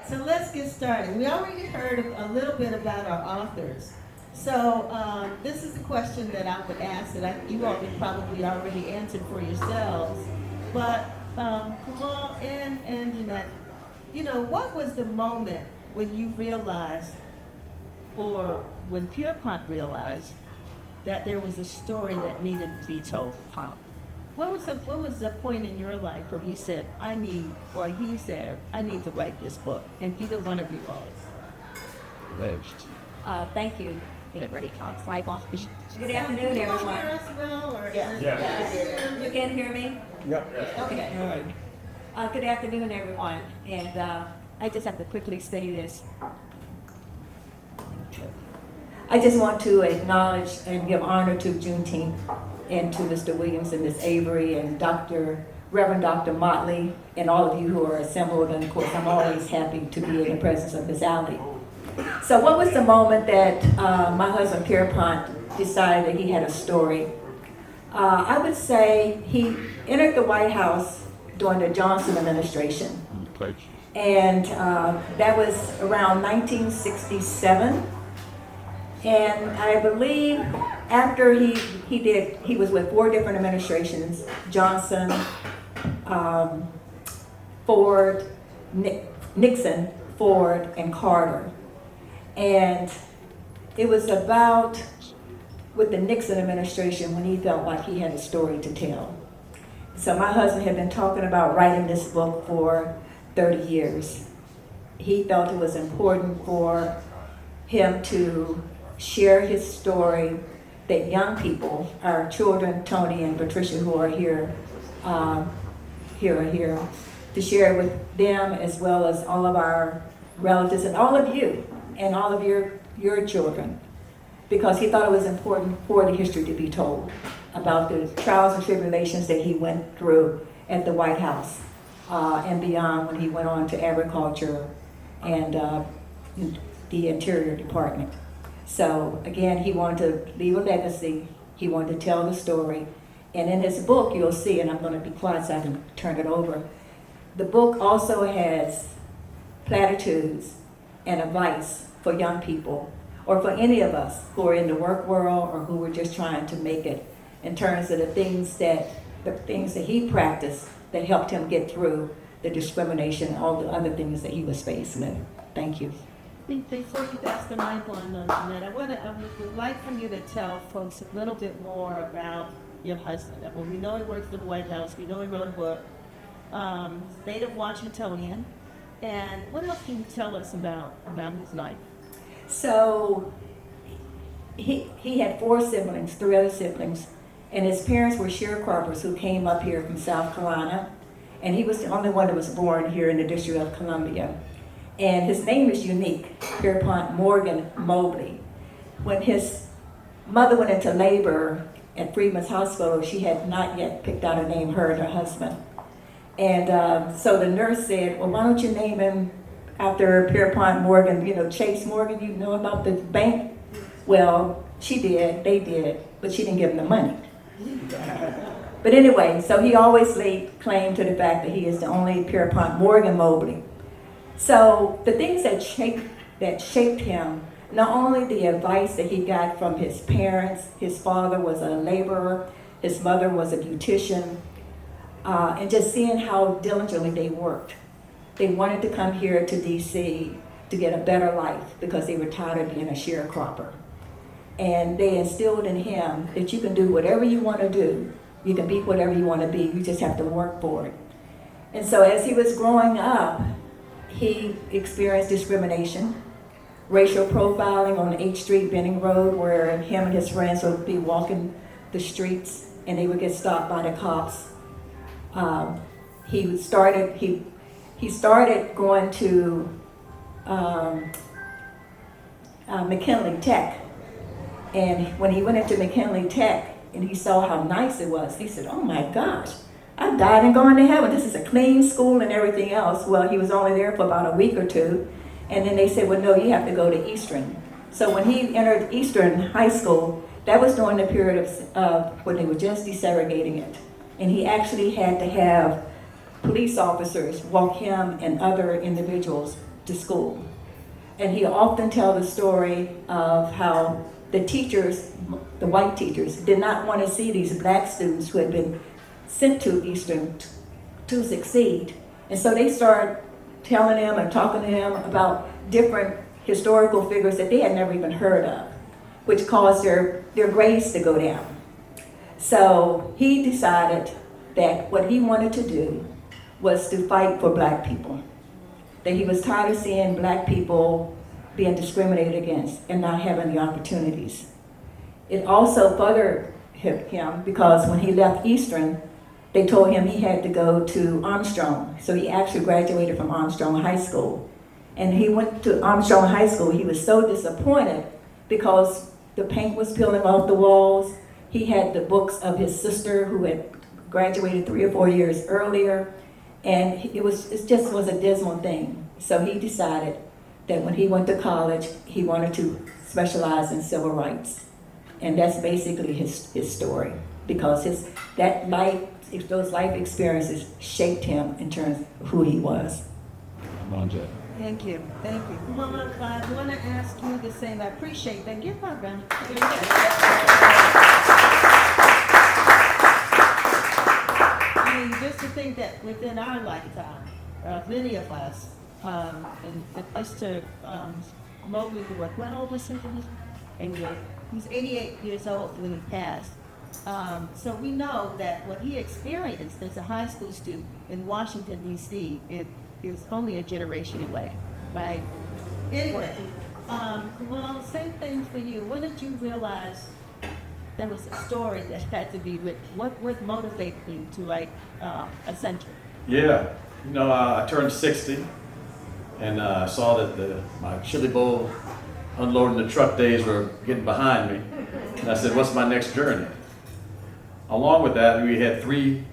So let's get started. We already heard a little bit about our authors. So this is a question that I would ask that you all would probably already answered for yourselves. But Kamal and Jeanette, what was the moment when you realized, or when Pierpont realized, that there was a story that needed to be told? What was the point in your life where he said, he said, I need to write this book, and either one of you was? Thank you. Good afternoon, everyone. Yeah. You can hear me? Yep. Okay. All right. Good afternoon, everyone. And I just have to quickly say this. I just want to acknowledge and give honor to Juneteenth and to Mr. Williams and Ms. Avery and Reverend Dr. Motley and all of you who are assembled. And of course, I'm always happy to be in the presence of Ms. Alley. So what was the moment that my husband Pierpont decided that he had a story? I would say he entered the White House during the Johnson administration. And that was around 1967. And I believe after he was with 4 different administrations: Johnson, Ford, Nixon, Ford, and Carter. And it was about with the Nixon administration when he felt like he had a story to tell. So my husband had been talking about writing this book for 30 years. He felt it was important for him to share his story, that young people, our children, Tony and Patricia, who are here, to share with them, as well as all of our relatives and all of you and all of your children, because he thought it was important for the history to be told about the trials and tribulations that he went through at the White House and beyond, when he went on to agriculture and the Interior Department. So again, he wanted to leave a legacy. He wanted to tell the story. And in his book, you'll see, and I'm going to be quiet so I can turn it over, the book also has platitudes and advice for young people, or for any of us who are in the work world or who are just trying to make it, in terms of the things that he practiced that helped him get through the discrimination and all the other things that he was faced with. Thank you. Before you ask the mic on, Jeanette, I would like for you to tell folks a little bit more about your husband. Well, we know he works for the White House. We know he wrote a book, native Washingtonian. And what else can you tell us about his life? So he had 4 siblings, 3 other siblings, and his parents were sharecroppers who came up here from South Carolina, and he was the only one that was born here in the District of Columbia. And his name is unique, Pierpont Mobley. When his mother went into labor at Freedman's Hospital, she had not yet picked out a name, her and her husband. And so the nurse said, well, why don't you name him after Pierpont Morgan, Chase Morgan, you know about the bank? Well, she did, they did, but she didn't give him the money. But anyway, so he always laid claim to the fact that he is the only Pierpont Morgan Mobley. So the things that shaped him, not only the advice that he got from his parents, his father was a laborer, his mother was a beautician, and just seeing how diligently they worked. They wanted to come here to DC to get a better life because they were tired of being a sharecropper. And they instilled in him that you can do whatever you want to do. You can be whatever you want to be. You just have to work for it. And so as he was growing up, he experienced discrimination, racial profiling on H Street, Benning Road, where him and his friends would be walking the streets and they would get stopped by the cops. He started going to McKinley Tech. And when he went into McKinley Tech and he saw how nice it was, he said, oh my gosh, I've died and gone to heaven. This is a clean school and everything else. Well, he was only there for about a week or 2. And then they said, well, no, you have to go to Eastern. So when he entered Eastern High School, that was during the period of when they were just desegregating it. And he actually had to have police officers walk him and other individuals to school. And he often tells the story of how the teachers, the white teachers, did not want to see these black students who had been sent to Eastern to succeed. And so they started telling him and talking to him about different historical figures that they had never even heard of, which caused their grades to go down. So he decided that what he wanted to do was to fight for black people. That he was tired of seeing black people being discriminated against and not having the opportunities. It also furthered him because when he left Eastern, they told him he had to go to Armstrong. So he actually graduated from Armstrong High School. And he went to Armstrong High School. He was so disappointed because the paint was peeling off the walls. He had the books of his sister who had graduated 3 or 4 years earlier. And it just was a dismal thing. So he decided that when he went to college, he wanted to specialize in civil rights. And that's basically his story, because those life experiences shaped him in terms of who he was. Jeanette. Thank you. Mama, I want to ask you the same. I appreciate that. Give her a round. I mean, just to think that within our lifetime, many of us, and Mr. Mobley, what old was he? He's 88 years old when he passed. So we know that what he experienced as a high school student in Washington, D.C., it is only a generation away, right? Anyway, well, same thing for you. When did you realize there was a story that had to be written? What motivated you to write a century? Yeah, I turned 60, and I saw that my chili bowl unloading the truck days were getting behind me. And I said, what's my next journey? Along with that, we had 3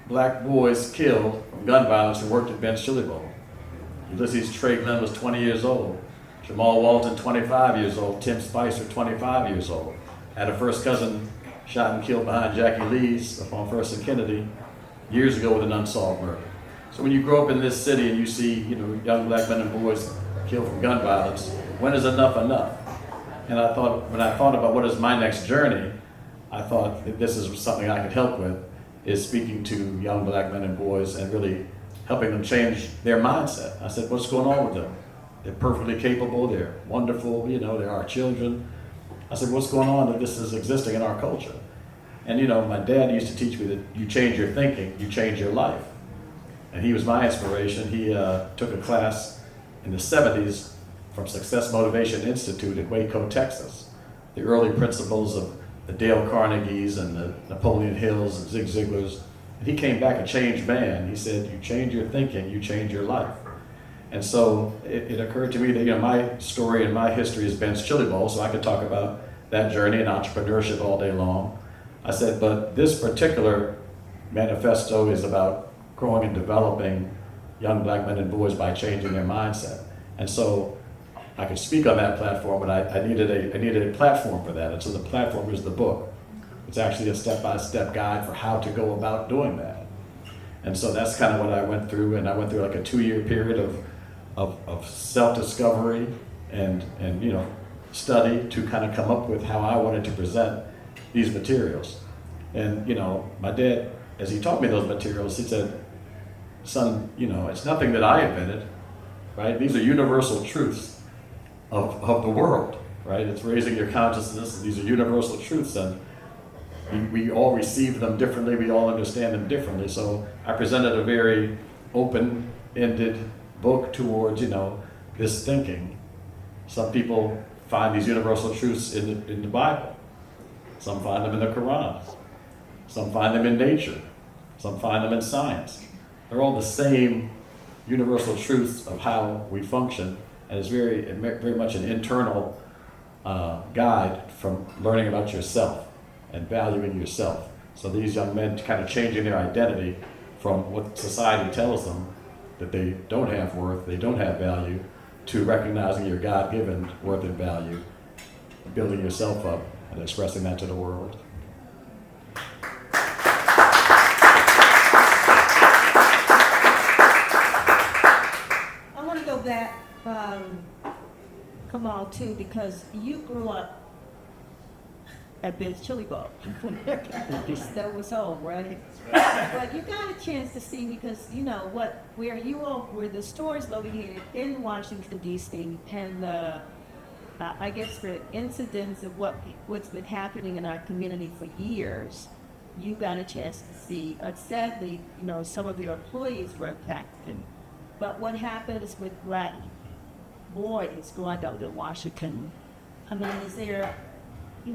black boys killed from gun violence who worked at Ben's Chili Bowl. Ulysses Trey Glenn was 20 years old. Jamal Walton, 25 years old. Tim Spicer, 25 years old. Had a first cousin shot and killed behind Jackie Lee's up on First and Kennedy years ago with an unsolved murder. So when you grow up in this city and you see, young black men and boys killed from gun violence, when is enough enough? And when I thought about what is my next journey, I thought that this is something I could help with, is speaking to young black men and boys and really helping them change their mindset. I said, what's going on with them? They're perfectly capable, they're wonderful, they're our children. I said, what's going on that this is existing in our culture? And my dad used to teach me that you change your thinking, you change your life. And he was my inspiration. He took a class in the 70s from Success Motivation Institute in Waco, Texas. The early principles of the Dale Carnegies and the Napoleon Hills and Zig Ziglars. And he came back a changed man. He said, you change your thinking, you change your life. And so it occurred to me that my story and my history is Ben's Chili Bowl, so I could talk about that journey and entrepreneurship all day long. I said, but this particular manifesto is about growing and developing young black men and boys by changing their mindset. And so I could speak on that platform, but I needed a platform for that. And so the platform is the book. It's actually a step-by-step guide for how to go about doing that. And so that's kind of what I went through, and I went through like a 2-year period of self-discovery and study to kind of come up with how I wanted to present these materials. And my dad, as he taught me those materials, he said, son, it's nothing that I invented, right? These are universal truths of the world, right? It's raising your consciousness. These are universal truths, and we all receive them differently. We all understand them differently. So I presented a very open-ended book towards, this thinking. Some people find these universal truths in the Bible. Some find them in the Quran. Some find them in nature. Some find them in science. They're all the same universal truths of how we function, and it's very much an internal guide from learning about yourself and valuing yourself. So these young men kind of changing their identity from what society tells them that they don't have worth, they don't have value, to recognizing your God-given worth and value, building yourself up and expressing that to the world. I want to go back Kamal too, because you grew up at Ben's Chili Bowl. That was home, right? But you got a chance to see, because you know where you all were, the stores located in Washington D.C. and I guess the incidents of what's been happening in our community for years. You got a chance to see. Sadly, some of your employees were impacted. But what happens with Black boys growing up in Washington? I mean, is there,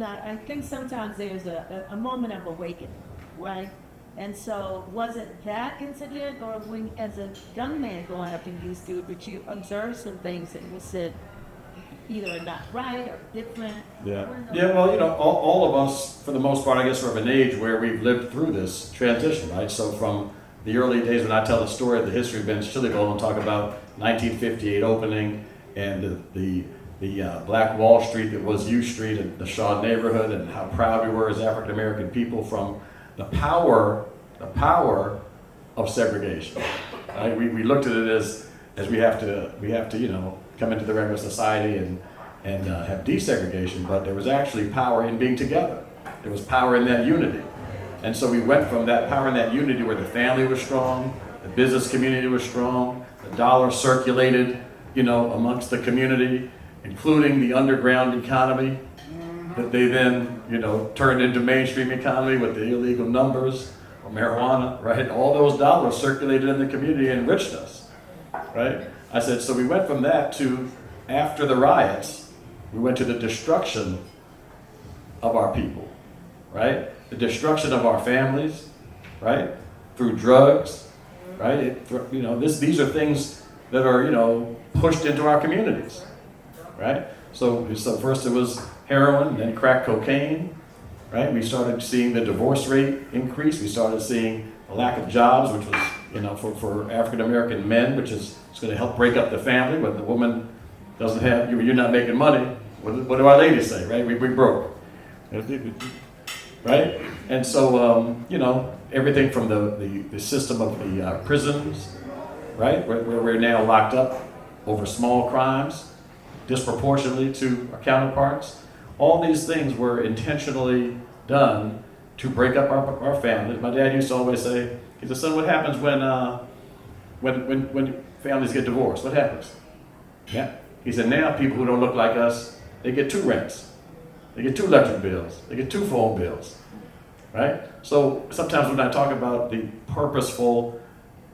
I think sometimes there's a moment of awakening, right? And so, was it that incident, or when, as a young man growing up in D.C., did you observe some things that you said either not right or different? Yeah. Well, all of us, for the most part, I guess, are of an age where we've lived through this transition, right? So from the early days, when I tell the story of the history of Ben's Chili Bowl and talk about 1958 opening and the Black Wall Street that was U Street and the Shaw neighborhood, and how proud we were as African American people from the power of segregation. Right? We looked at it as we have to come into the regular society and have desegregation, but there was actually power in being together. There was power in that unity. And so we went from that power in that unity where the family was strong, the business community was strong, the dollar circulated, amongst the community, including the underground economy that they then, turned into mainstream economy with the illegal numbers or marijuana, right? All those dollars circulated in the community and enriched us, right? I said, so we went from that to, after the riots, we went to the destruction of our people, right? The destruction of our families, right? Through drugs, right? These are things that are, pushed into our communities, right? So first it was heroin, then crack cocaine, right? We started seeing the divorce rate increase. We started seeing a lack of jobs, which was, for African American men, which is it's going to help break up the family. When the woman doesn't have, you're not making money, what do our ladies say, right? We broke, right? And so, everything from the system of the prisons, right? Where we're now locked up over small crimes, disproportionately to our counterparts. All these things were intentionally done to break up our families. My dad used to always say, he said, son, what happens when families get divorced? What happens? Yeah. He said, now people who don't look like us, they get 2 rents. They get 2 electric bills. They get 2 phone bills, right? So sometimes when I talk about the purposeful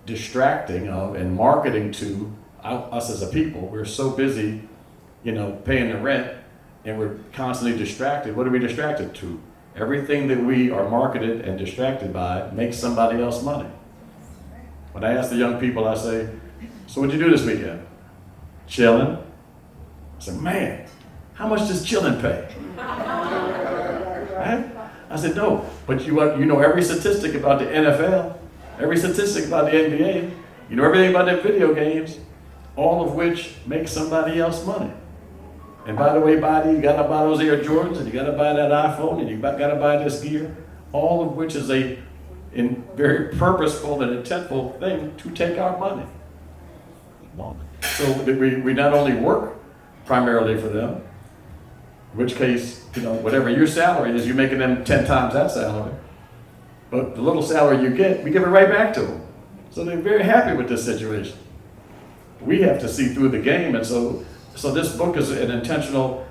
distracting of and marketing to us as a people, we're so busy, paying the rent, and we're constantly distracted. What are we distracted to? Everything that we are marketed and distracted by makes somebody else money. When I ask the young people, I say, so what'd you do this weekend? Chilling. I said, man, how much does chilling pay? Right? I said, no, but you know every statistic about the NFL, every statistic about the NBA, you know everything about their video games, all of which make somebody else money. And by the way, you gotta buy those Air Jordans, and you gotta buy that iPhone, and you gotta buy this gear, all of which is a very purposeful and intentful thing to take our money. So we not only work primarily for them, in which case, whatever your salary is, you're making them 10 times that salary. But the little salary you get, we give it right back to them. So they're very happy with this situation. We have to see through the game, and so this book is an intentional,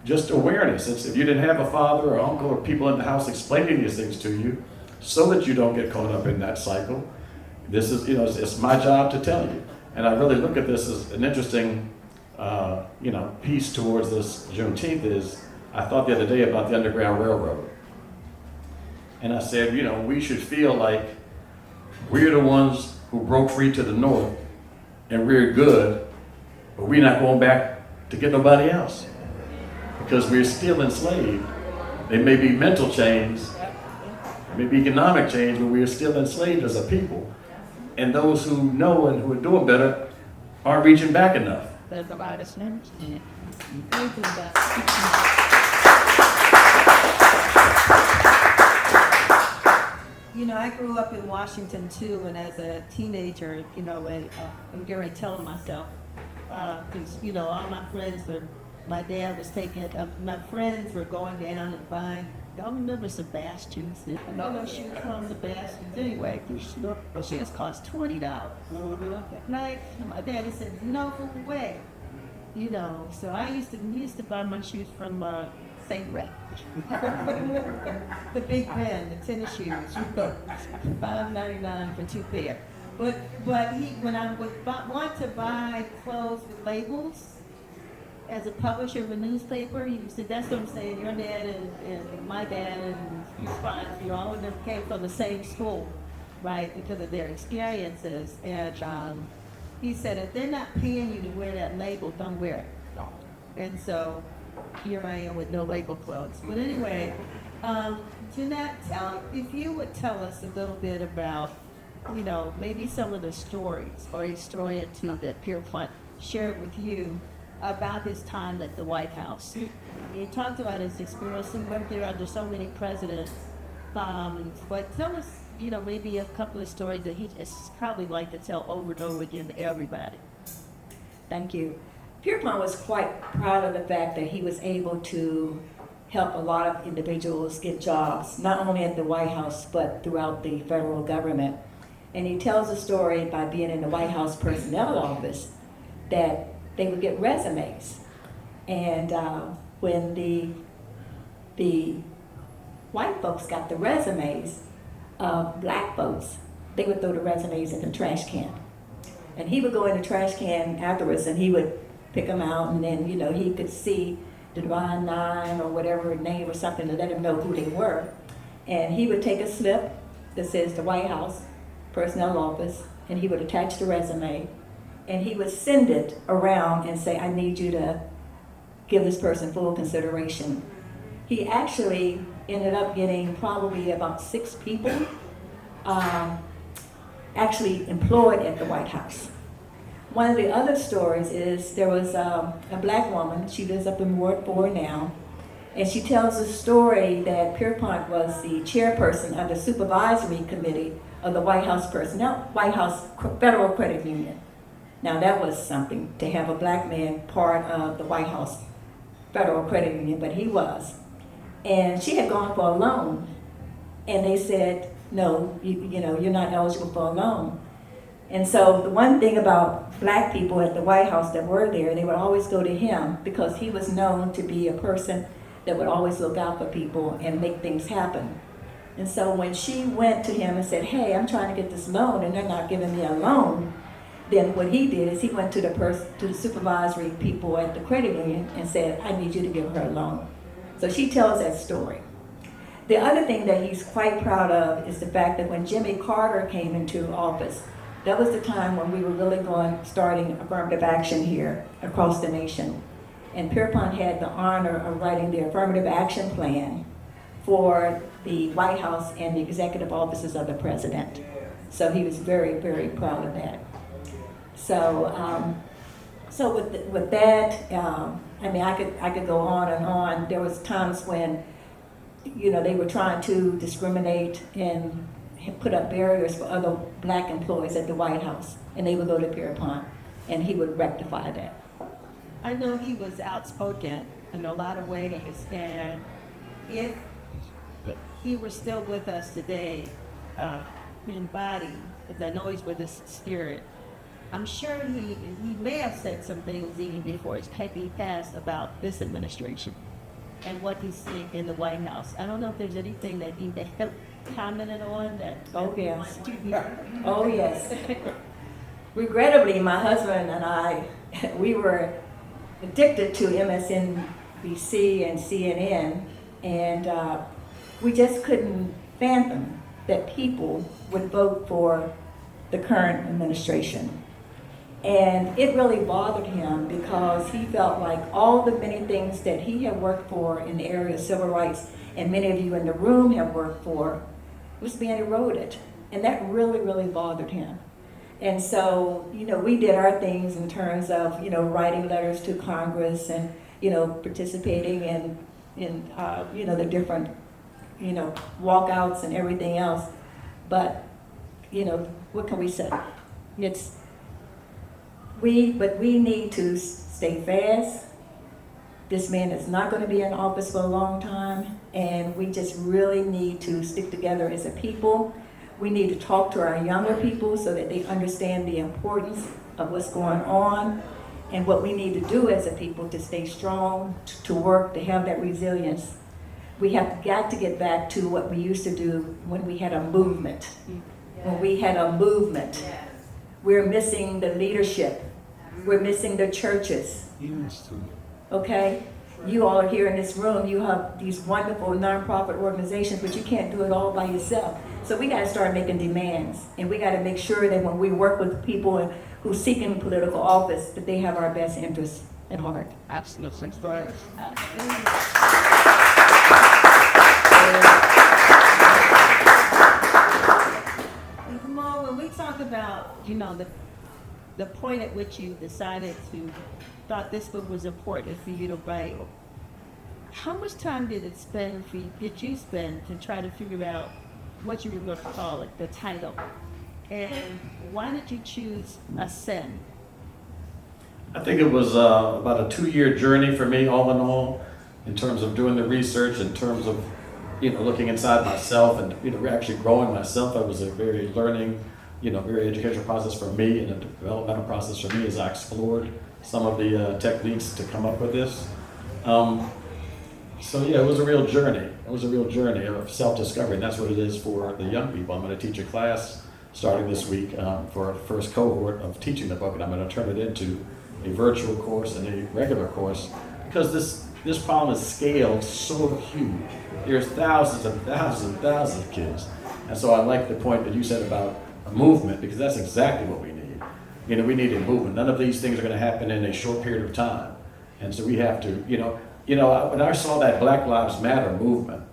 just awareness. If you didn't have a father or uncle or people in the house explaining these things to you, so that you don't get caught up in that cycle, this is, it's my job to tell you. And I really look at this as an interesting, piece towards this Juneteenth. Is I thought the other day about the Underground Railroad, and I said, we should feel like we're the ones who broke free to the north, and we're good. But we're not going back to get nobody else because we're still enslaved. There may be mental chains, maybe economic change, but we are still enslaved as a people. And those who know and who are doing better aren't reaching back enough. That's about it. I grew up in Washington too, and as a teenager, and I'm getting ready to tell myself, because, you know, all my friends were, my dad was taking, my friends were going down and buying, y'all remember Sebastian's? You know, she would come to Sebastian's anyway, she has cost $20. At night, my daddy said, no way. You know, so I used to buy my shoes from St. Rep. The big men, the tennis shoes, $5.99 for 2 pair. But when I would want to buy clothes with labels, as a publisher of a newspaper, you said, that's what I'm saying, your dad and my dad and your sponsor, you all of them came from the same school, right, because of their experiences. And he said, if they're not paying you to wear that label, don't wear it. And so here I am with no label clothes. But anyway, Jeanette, if you would tell us a little bit about, you know, maybe some of the stories or a story or two that Pierpont shared with you about his time at the White House. He talked about his experience. He went there under so many presidents. But tell us, you know, maybe a couple of stories that he just probably like to tell over and over again to everybody. Thank you. Pierpont was quite proud of the fact that he was able to help a lot of individuals get jobs, not only at the White House, but throughout the federal government. And he tells a story by being in the White House personnel office that they would get resumes. And when the white folks got the resumes of black folks, they would throw the resumes in the trash can. And he would go in the trash can afterwards and he would pick them out, and then, you know, he could see the Divine Nine or whatever name or something to let him know who they were. And he would take a slip that says the White House Personnel Office, and he would attach the resume, and he would send it around and say, I need you to give this person full consideration. He actually ended up getting probably about 6 people actually employed at the White House. One of the other stories is there was a black woman, she lives up in Ward 4 now, and she tells a story that Pierpont was the chairperson of the supervisory committee of the White House Federal Credit Union. Now that was something to have a black man part of the White House Federal Credit Union, but he was. And she had gone for a loan, and they said, no, you know, you're not eligible for a loan. And so the one thing about black people at the White House that were there, they would always go to him because he was known to be a person that would always look out for people and make things happen. And so when she went to him and said, hey, I'm trying to get this loan and they're not giving me a loan, then what he did is he went to the supervisory people at the credit union and said, I need you to give her a loan. So she tells that story. The other thing that he's quite proud of is the fact that when Jimmy Carter came into office, that was the time when we were really starting affirmative action here across the nation. And Pierpont had the honor of writing the affirmative action plan for the White House and the executive offices of the president. So he was very, very proud of that. So, with that, I mean, I could go on and on. There was times when, you know, they were trying to discriminate and put up barriers for other black employees at the White House, and they would go to Pierpont, and he would rectify that. I know he was outspoken in a lot of ways, and if he were still with us today, in body, because I know he's with us in spirit, I'm sure he may have said some things even before he passed about this administration and what he's seeing in the White House. I don't know if there's anything that he commented on that. Oh yes. Oh yes. Regrettably, my husband and I, we were addicted to MSNBC and CNN, and we just couldn't fathom that people would vote for the current administration. And it really bothered him because he felt like all the many things that he had worked for in the area of civil rights, and many of you in the room have worked for, was being eroded. And that really, really bothered him. And so, you know, we did our things in terms of, you know, writing letters to Congress and, you know, participating in you know, the different, you know, walkouts and everything else. But, you know, what can we say? But we need to stay fast. This man is not going to be in office for a long time, and we just really need to stick together as a people. We need to talk to our younger people so that they understand the importance of what's going on and what we need to do as a people to stay strong, to work, to have that resilience. We have got to get back to what we used to do when we had a movement. When we had a movement. We're missing the leadership. We're missing the churches. Okay? You all are here in this room. You have these wonderful nonprofit organizations, but you can't do it all by yourself. So we got to start making demands. And we got to make sure that when we work with people who seeking political office, that they have our best interests at heart. Absolutely. Kamal, when we talk about, the point at which you decided thought this book was important for you to write, how much time did you spend to try to figure out what you were going to call it, the title? And why did you choose Ascend? I think it was about a 2-year journey for me, all in all, in terms of doing the research, in terms of, looking inside myself and, actually growing myself. It was a very learning, very educational process for me and a developmental process for me as I explored some of the techniques to come up with this. So yeah, it was a real journey. It was a real journey of self-discovery, and that's what it is for the young people. I'm going to teach a class starting this week for our first cohort of teaching the book, and I'm going to turn it into a virtual course and a regular course, because this problem is scaled so huge. There's thousands and thousands and thousands of kids. And so I like the point that you said about a movement, because that's exactly what we need. We need a movement. None of these things are going to happen in a short period of time. And so we have to, when I saw that Black Lives Matter movement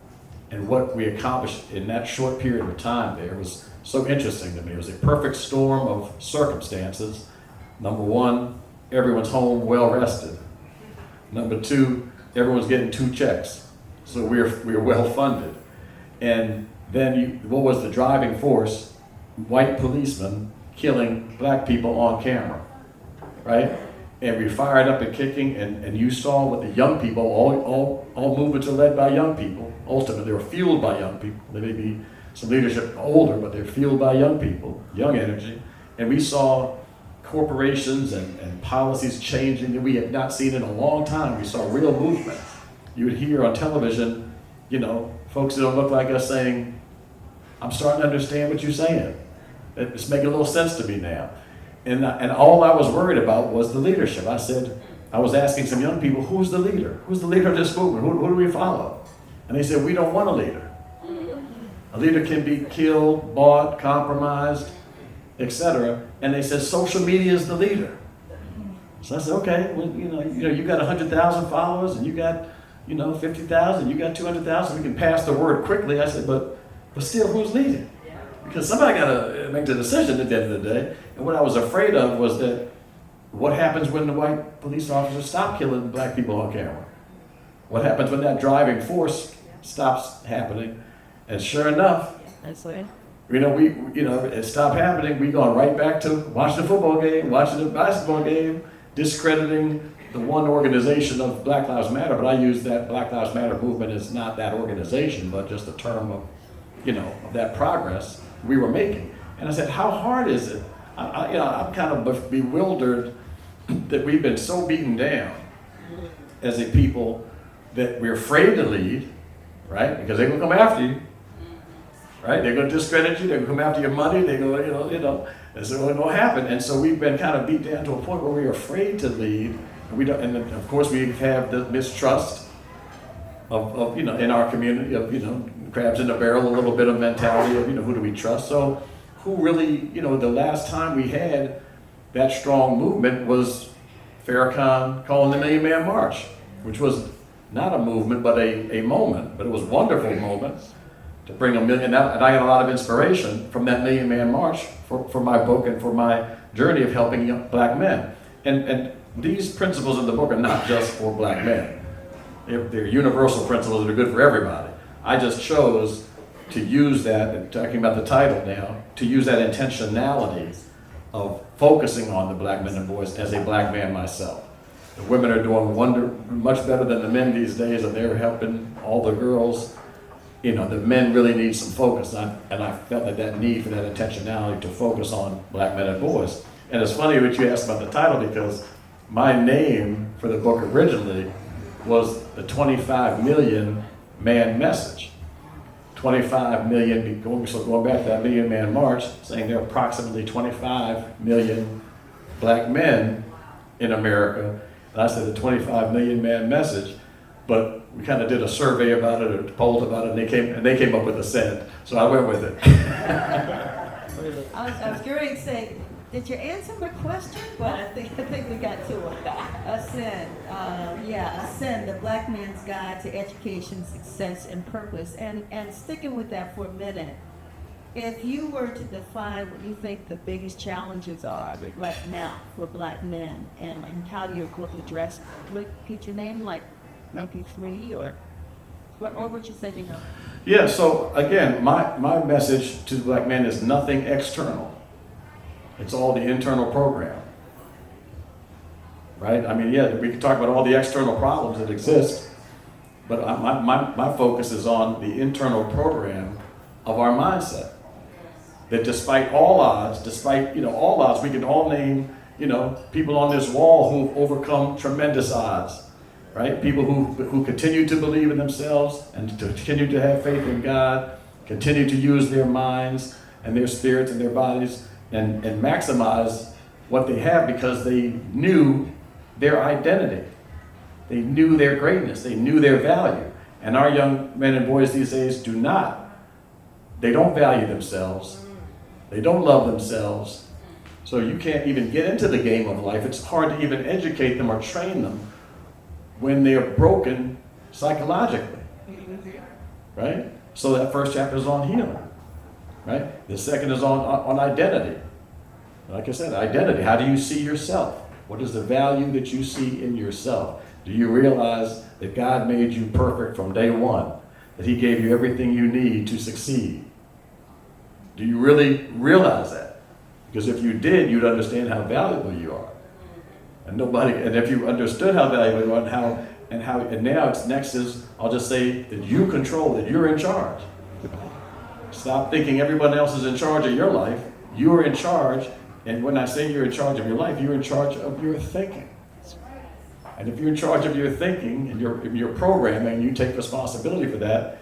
and what we accomplished in that short period of time there was so interesting to me. It was a perfect storm of circumstances. Number one, everyone's home well rested. Number two, everyone's getting 2 checks. So we're well funded. And then what was the driving force? White policemen killing black people on camera, right? And we fired up and kicking, and you saw what the young people, all movements are led by young people. Ultimately, they were fueled by young people. There may be some leadership older, but they're fueled by young people, young energy. And we saw corporations and policies changing that we had not seen in a long time. We saw real movement. You would hear on television, folks that don't look like us saying, I'm starting to understand what you're saying. It's making a little sense to me now. And all I was worried about was the leadership. I was asking some young people, who's the leader? Who's the leader of this movement? Who do we follow? And they said, we don't want a leader. A leader can be killed, bought, compromised, etc. And they said, social media is the leader. So I said, okay, well, you got 100,000 followers, and you got, 50,000, you got 200,000. We can pass the word quickly. I said, but still, who's leading? Because somebody got to make the decision at the end of the day. And what I was afraid of was that what happens when the white police officers stop killing black people on camera? What happens when that driving force stops happening? And sure enough, That's right. it stopped happening. We gone right back to watching a football game, watching a basketball game, discrediting the one organization of Black Lives Matter. But I use that Black Lives Matter movement as not that organization, but just a term of, of that progress we were making. And I said, how hard is it? I'm kind of bewildered that we've been so beaten down as a people that we're afraid to lead, right? Because they're going to come after you, right? They're going to discredit you. They're going to come after your money. They're going to, and so what's going to happen? And so we've been kind of beat down to a point where we're afraid to lead. And we don't. And then, of course, we have the mistrust of in our community of crabs in the barrel, a little bit of mentality of who do we trust? So who really the last time we had that strong movement was Farrakhan calling the Million Man March, which was not a movement but a moment, but it was a wonderful moment to bring 1 million out. And I got a lot of inspiration from that Million Man March for my book and for my journey of helping young black men. And these principles in the book are not just for black men. They're universal principles that are good for everybody. I just chose to use that, and talking about the title now, to use that intentionality of focusing on the black men and boys as a black man myself. The women are doing much better than the men these days, and they're helping all the girls. You know, the men really need some focus, and I felt that need for that intentionality to focus on black men and boys. And it's funny what you asked about the title, because my name for the book originally was the 25 million man message. 25 million, going back to that Million Man March, saying there are approximately 25 million black men in America. And I said the 25 million man message, but we kind of did a survey about it, or polled about it, and they came up with a cent. So I went with it. I was going to say, did you answer my question? But I think we got to it. Ascend, Ascend, the Black Man's Guide to Education, Success, and Purpose. And sticking with that for a minute, if you were to define what you think the biggest challenges are right now for black men, and how your book address, could you name like maybe 3 or what would you say? Yeah. So again, my message to the black man is nothing external. It's all the internal program, right? I mean, yeah, we can talk about all the external problems that exist, but my focus is on the internal program of our mindset. That despite all odds, all odds, we can all name, people on this wall who've overcome tremendous odds, right? People who continue to believe in themselves and to continue to have faith in God, continue to use their minds and their spirits and their bodies and maximize what they have, because they knew their identity. They knew their greatness. They knew their value. And our young men and boys these days do not. They don't value themselves. They don't love themselves. So you can't even get into the game of life. It's hard to even educate them or train them when they're broken psychologically, right? So that first chapter is on healing, right? The second is on identity. Like I said, identity. How do you see yourself? What is the value that you see in yourself? Do you realize that God made you perfect from day one? That He gave you everything you need to succeed? Do you really realize that? Because if you did, you'd understand how valuable you are. And if you understood how valuable you are, and now it's next is, I'll just say that you control, that you're in charge. Stop thinking everyone else is in charge of your life. You're in charge, and when I say you're in charge of your life, you're in charge of your thinking. And if you're in charge of your thinking and your programming, you take responsibility for that,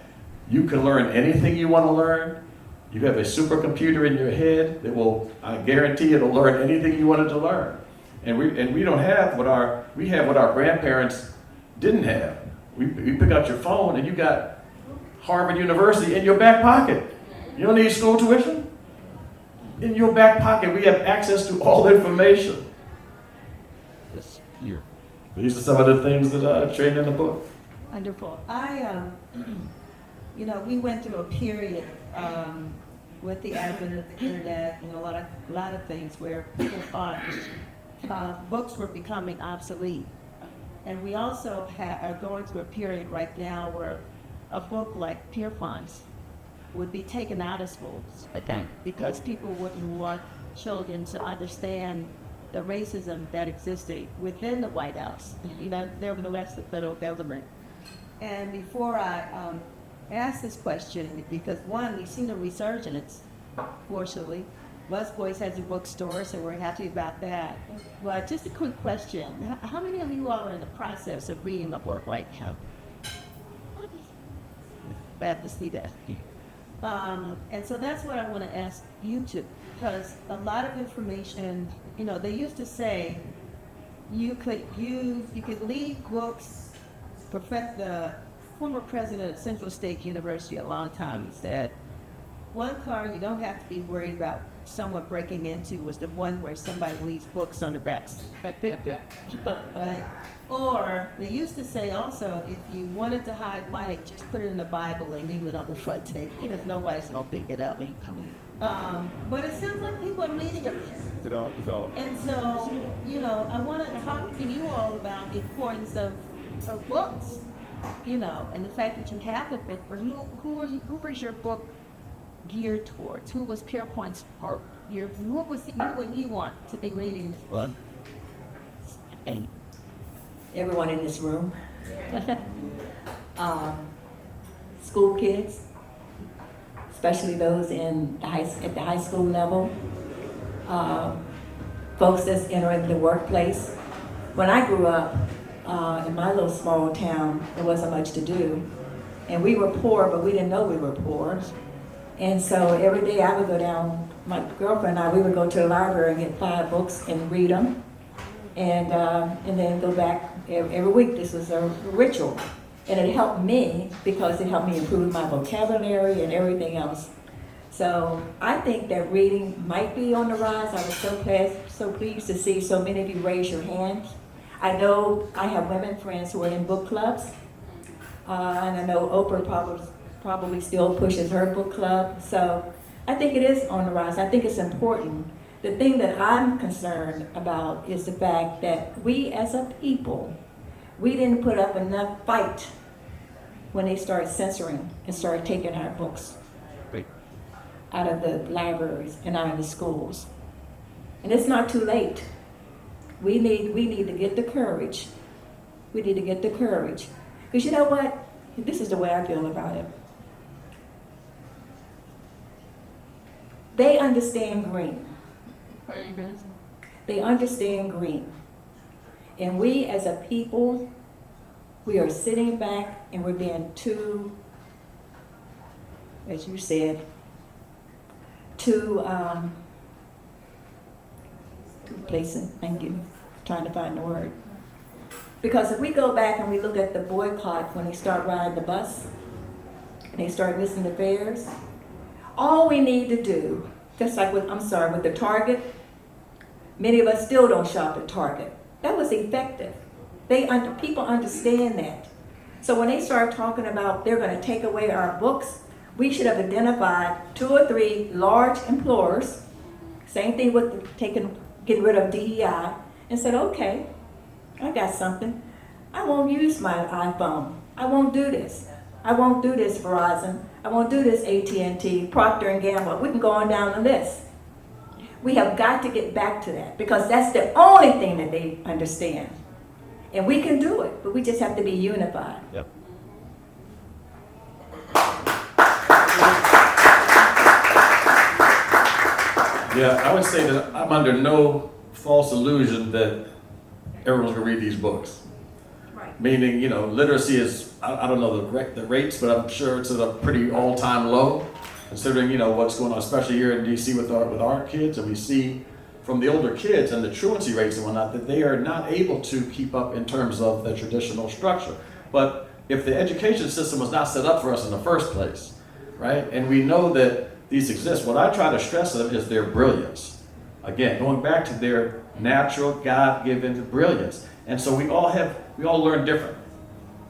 you can learn anything you want to learn. You have a supercomputer in your head that will, I guarantee it'll learn anything you wanted to learn. And we don't have what our grandparents didn't have. You pick out your phone and you got Harvard University in your back pocket. You don't need school tuition. In your back pocket, we have access to all information. These are some of the things that I trained in the book. Wonderful. We went through a period with the advent of the internet and a lot of things where people thought books were becoming obsolete. And we also are going through a period right now where a book like Pierpont's would be taken out of schools, I think, because people wouldn't want children to understand the racism that existed within the White House, nevertheless the federal government. And before I ask this question, because one, we've seen a resurgence, fortunately. Busboys has a bookstore, so we're happy about that. But just a quick question. How many of you all are in the process of reading a book right now? Glad to see that. And so that's what I want to ask you two, because a lot of information, they used to say you could leave books. The former president of Central State University a long time said, one car you don't have to be worried about someone breaking into was the one where somebody leaves books on the backs. Right? Or they used to say also, if you wanted to hide money, just put it in the Bible and leave it on the front table, because nobody's gonna pick it up. But it sounds like people are reading it. And so, I want to talk to you all about the importance of books, and the fact that you have a book. Who was your book geared towards? Who was Pierpont's what would you want to be reading? What? Everyone in this room. School kids, especially those in at the high school level. Folks that's entering the workplace. When I grew up in my little small town, there wasn't much to do. And we were poor, but we didn't know we were poor. And so every day I would go down, my girlfriend and I, we would go to the library and get 5 books and read them. And then go back every week. This was a ritual. And it helped me because it helped me improve my vocabulary and everything else. So I think that reading might be on the rise. I was so pleased to see so many of you raise your hands. I know I have women friends who are in book clubs. And I know Oprah probably still pushes her book club. So I think it is on the rise. I think it's important. The thing that I'm concerned about is the fact that we as a people, we didn't put up enough fight when they started censoring and started taking our books out of the libraries and out of the schools. And it's not too late. We need to get the courage. We need to get the courage. Because you know what? This is the way I feel about it. They understand green. They understand green. And we as a people, we are sitting back and we're being too, as you said, too complacent. Thank you. Trying to find the word. Because if we go back and we look at the boycott when they start riding the bus and they start missing the fares, all we need to do, just like with the Target, many of us still don't shop at Target. That was effective. People understand that. So when they start talking about they're going to take away our books, we should have identified 2 or 3 large employers, same thing with getting rid of DEI, and said, okay, I got something. I won't use my iPhone. I won't do this. I won't do this, Verizon. I won't do this, AT&T, Procter & Gamble. We can go on down the list. We have got to get back to that because that's the only thing that they understand. And we can do it, but we just have to be unified. Yep. Yeah, I would say that I'm under no false illusion that everyone's gonna read these books. Right. Meaning, literacy is, I don't know the rates, but I'm sure it's at a pretty all-time low, considering, what's going on, especially here in DC with our kids, and we see from the older kids and the truancy rates and whatnot, that they are not able to keep up in terms of the traditional structure. But if the education system was not set up for us in the first place, right, and we know that these exist, what I try to stress to them is their brilliance. Again, going back to their natural, God-given brilliance. And so we all learn different.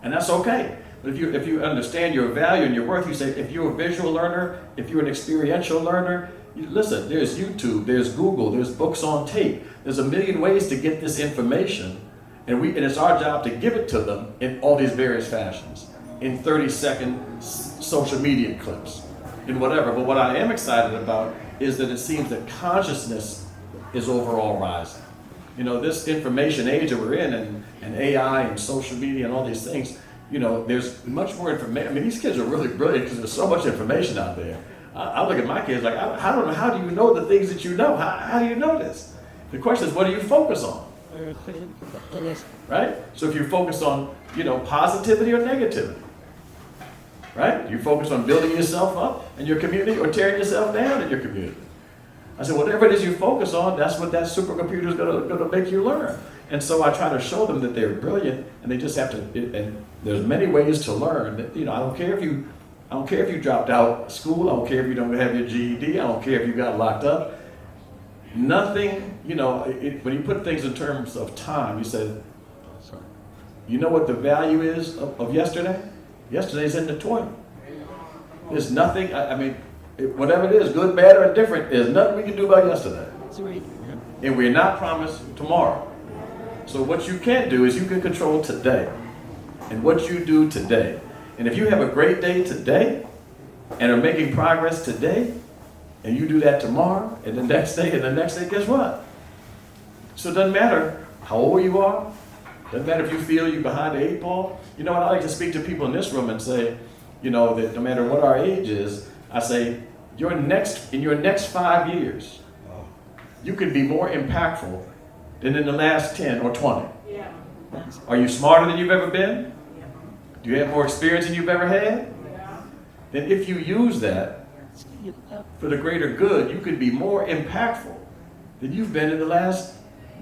And that's okay. But if you understand your value and your worth, you say, if you're a visual learner, if you're an experiential learner, listen, there's YouTube, there's Google, there's books on tape. There's a million ways to get this information. And it's our job to give it to them in all these various fashions. In 30-second social media clips, in whatever. But what I am excited about is that it seems that consciousness is overall rising. This information age that we're in and AI and social media and all these things, there's much more information. I mean, these kids are really brilliant because there's so much information out there. I look at my kids like, I don't know, how do you know the things that you know? How do you know this? The question is, what do you focus on? Right? So if you focus on, positivity or negativity, right? You focus on building yourself up in your community or tearing yourself down in your community. I said, whatever it is you focus on, that's what that supercomputer is gonna make you learn. And so I try to show them that they're brilliant, and they just have to. And there's many ways to learn. That, I don't care if you dropped out school. I don't care if you don't have your GED. I don't care if you got locked up. Nothing. When you put things in terms of time, you said, you know what the value is of yesterday? Yesterday's in the toilet. There's nothing. Whatever it is, good, bad, or indifferent, there's nothing we can do about yesterday. And we're not promised tomorrow. So what you can do is you can control today and what you do today. And if you have a great day today and are making progress today, And you do that tomorrow, and the next day, and the next day, guess what? So it doesn't matter how old you are. Doesn't matter if you feel you're behind the 8 ball. You know what, I like to speak to people in this room and say, you know, that no matter what our age is, I say, in your next 5 years, you can be more impactful than in the last 10 or 20. Yeah. Are you smarter than you've ever been? Do you have more experience than you've ever had? Then if you use that for the greater good, you could be more impactful than you've been in the last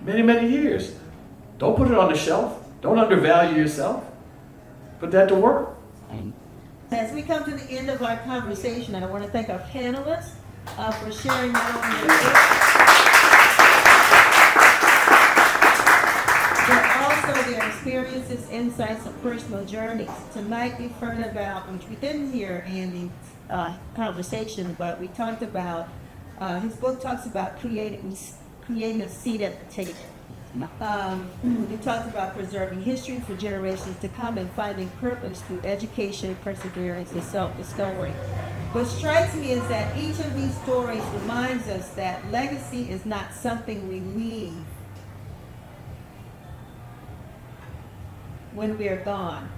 many, many years. Don't put it on the shelf. Don't undervalue yourself. Put that to work. As we come to the end of our conversation, I want to thank our panelists for sharing not only their but also their experiences, insights, and personal journeys. Tonight we've heard about, which we didn't hear in the conversation, but we talked about, his book talks about creating a seat at the table. We talked about preserving history for generations to come and finding purpose through education, perseverance, and self-discovery. What strikes me is that each of these stories reminds us that legacy is not something we leave when we are gone.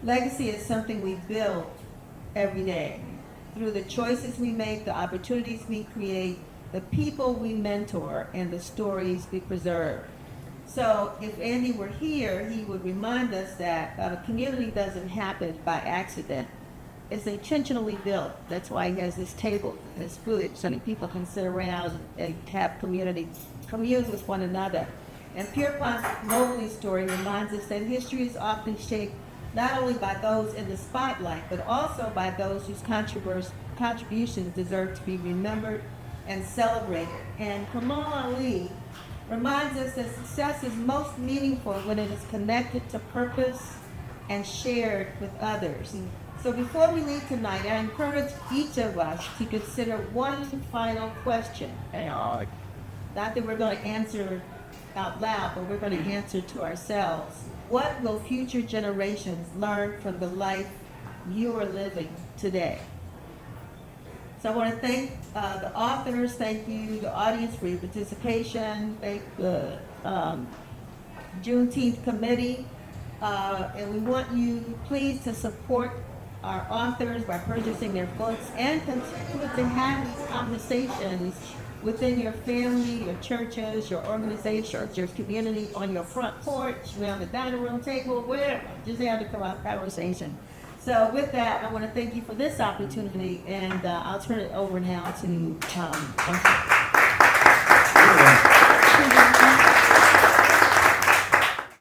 Legacy is something we build every day through the choices we make, the opportunities we create, the people we mentor, and the stories we preserve. So if Andy were here, he would remind us that a community doesn't happen by accident. It's intentionally built. That's why he has this table, this food, so that people can sit around and have commune with one another. And Pierpont Mobley's story reminds us that history is often shaped not only by those in the spotlight, but also by those whose contributions deserve to be remembered and celebrated. And Kamal Ali reminds us that success is most meaningful when it is connected to purpose and shared with others. So before we leave tonight, I encourage each of us to consider one final question. Not that we're going to answer out loud, but we're going to answer to ourselves. What will future generations learn from the life you are living today? So I want to thank the authors, thank you, the audience for your participation, thank the Juneteenth committee, and we want you please to support our authors by purchasing their books and continue to have these conversations within your family, your churches, your organizations, your community, on your front porch, around the dining room table, wherever. Just have to come out conversation. So with that, I want to thank you for this opportunity, and I'll turn it over now to